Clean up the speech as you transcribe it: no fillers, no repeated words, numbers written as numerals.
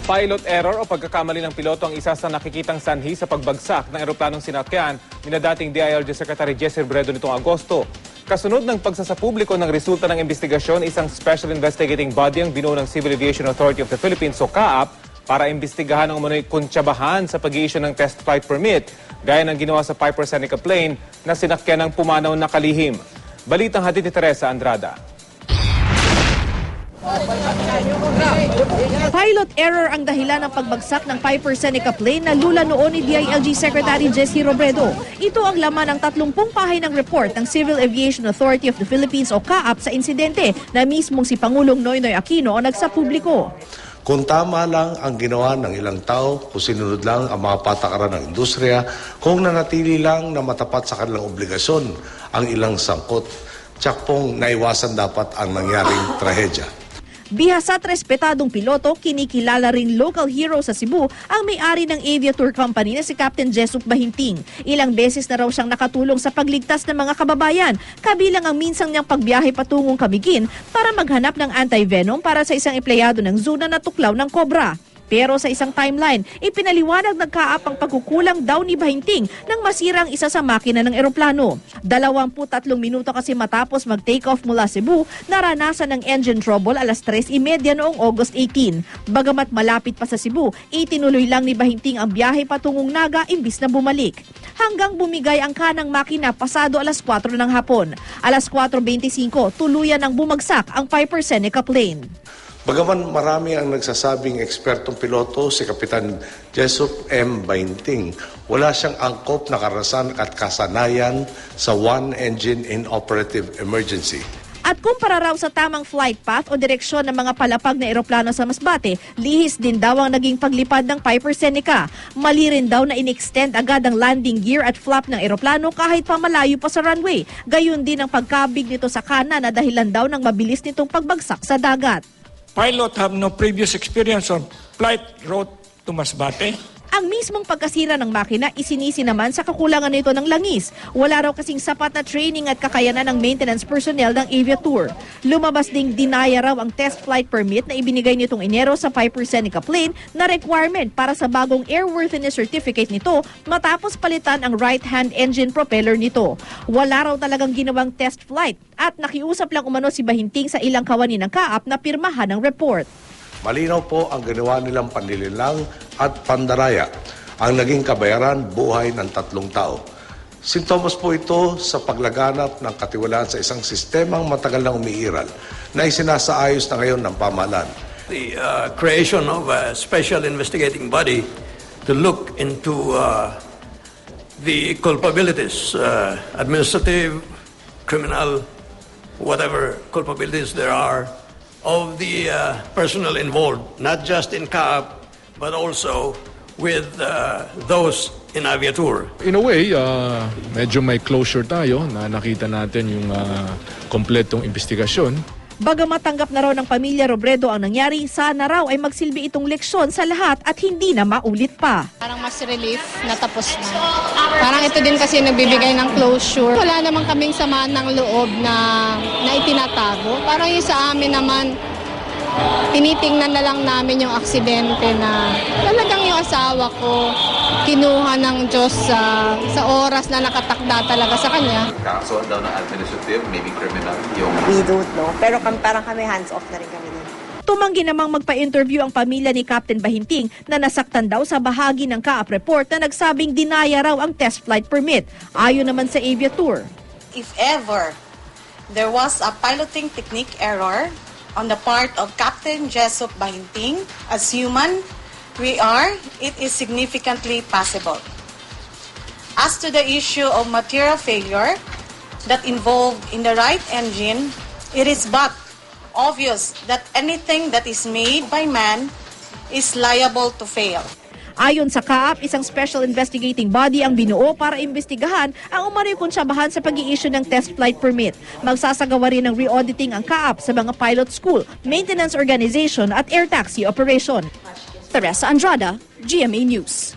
Pilot error o pagkakamali ng piloto ang isa sa nakikitang sanhi sa pagbagsak ng eroplanong sinakyan ni dating DILG Secretary Jesse Robredo nitong Agosto. Kasunod ng pagsasapubliko ng resulta ng investigasyon, isang Special Investigating Body ang binuo ng Civil Aviation Authority of the Philippines o CAAP para imbestigahan ang umano'y kuntsabahan sa pag-i-issue ng test flight permit, gaya ng ginawa sa Piper Seneca plane na sinakyan ng pumanaw na kalihim. Balitang hatid ni Teresa Andrada. Pilot error ang dahilan ng pagbagsak ng Piper Seneca plane na lula noon ni DILG Secretary Jesse Robredo. Ito ang laman ng 30 pahay ng report ng Civil Aviation Authority of the Philippines o CAAP sa insidente na mismong si Pangulong Noynoy Aquino ang nagsapubliko. Kung tama lang ang ginawa ng ilang tao, kung sinunod lang ang mga patakaran ng industriya, kung nanatili lang na matapat sa kanilang obligasyon ang ilang sangkot, tiyak pong naiwasan dapat ang nangyaring trahedya. Bihasat respetadong piloto, kinikilala ring local hero sa Cebu ang may-ari ng Aviator Company na si Captain Jesup Bahinting. Ilang beses na raw siyang nakatulong sa pagligtas ng mga kababayan, kabilang ang minsang niyang pagbiyahe patungong Camiguin para maghanap ng anti-venom para sa isang empleyado ng zoo na natuklaw ng kobra. Pero sa isang timeline, ipinaliwanag ng CAAP ang pagkukulang daw ni Bahinting nang masira ang isa sa makina ng eroplano. 23 minuto kasi matapos mag-take off mula Cebu, naranasan ng engine trouble alas 3:30 noong August 18. Bagamat malapit pa sa Cebu, itinuloy lang ni Bahinting ang biyahe patungong Naga imbis na bumalik. Hanggang bumigay ang kanang makina pasado alas 4 ng hapon. Alas 4:25, tuluyan ang bumagsak ang Piper Seneca plane. Bagaman marami ang nagsasabing ekspertong piloto si Kapitan Jesup M. Bahinting, wala siyang angkop na karanasan at kasanayan sa one-engine inoperative emergency. At kumpara raw sa tamang flight path o direksyon ng mga palapag na eroplano sa Masbate, lihis din daw ang naging paglipad ng Piper Seneca. Mali rin daw na in-extend agad ang landing gear at flap ng eroplano kahit pa malayo pa sa runway. Gayon din ang pagkabig nito sa kanan na dahilan daw ng mabilis nitong pagbagsak sa dagat. Pilot have no previous experience on flight route to Masbate. Ang mismong pagkasira ng makina isinisi naman sa kakulangan nito ng langis. Wala raw kasing sapat na training at kakayanan ng maintenance personnel ng Aviator. Lumabas ding dinaya raw ang test flight permit na ibinigay nitong Enero sa Piper Seneca plane na requirement para sa bagong airworthiness certificate nito matapos palitan ang right-hand engine propeller nito. Wala raw talagang ginawang test flight at nakiusap lang umano si Bahinting sa ilang kawani ng CAAP na pirmahan ng report. Malinaw po ang ginawa nilang panlilinlang at pandaraya. Ang naging kabayaran, buhay ng 3 tao. Sintomas po ito sa paglaganap ng katiwalaan sa isang sistemang matagal na umiiral na isinasaayos na ngayon ng pamahalaan. The creation of a special investigating body to look into the culpabilities, administrative, criminal, whatever culpabilities there are, of the personnel involved, not just in CAAP, but also with those in Aviator. In a way, medyo may closure tayo na nakita natin yung kompletong investigasyon. Bagamat tanggap na raw ng pamilya Robredo ang nangyari, sana raw ay magsilbi itong leksyon sa lahat at hindi na maulit pa. Parang mas relief na tapos na. Parang ito din kasi nagbibigay ng closure. Wala namang kaming samaan ng loob na itinatago. Parang yung sa amin naman, tinitingnan na lang namin yung aksidente na talagang yung asawa ko kinuha ng Diyos sa oras na nakatakda talaga sa kanya. Kaso daw ng administrative, maybe criminal yung... We don't know. Pero parang kami hands-off na rin kami dun. Tumanggi namang magpa-interview ang pamilya ni Captain Bahinting na nasaktan daw sa bahagi ng CAAP report na nagsabing dinaya raw ang test flight permit. Ayon naman sa Aviator. If ever there was a piloting technique error on the part of Captain Jesup Bahinting, as human it is significantly possible. As to the issue of material failure that involved in the right engine, it is but obvious that anything that is made by man is liable to fail. Ayon sa CAAP, isang special investigating body ang binuo para imbestigahan ang umano'y kuntsabahan sa pag-i-issue ng test flight permit. Magsasagawa rin ng re-auditing ang CAAP sa mga pilot school, maintenance organization at air taxi operation. Teresa Andrada, GMA News.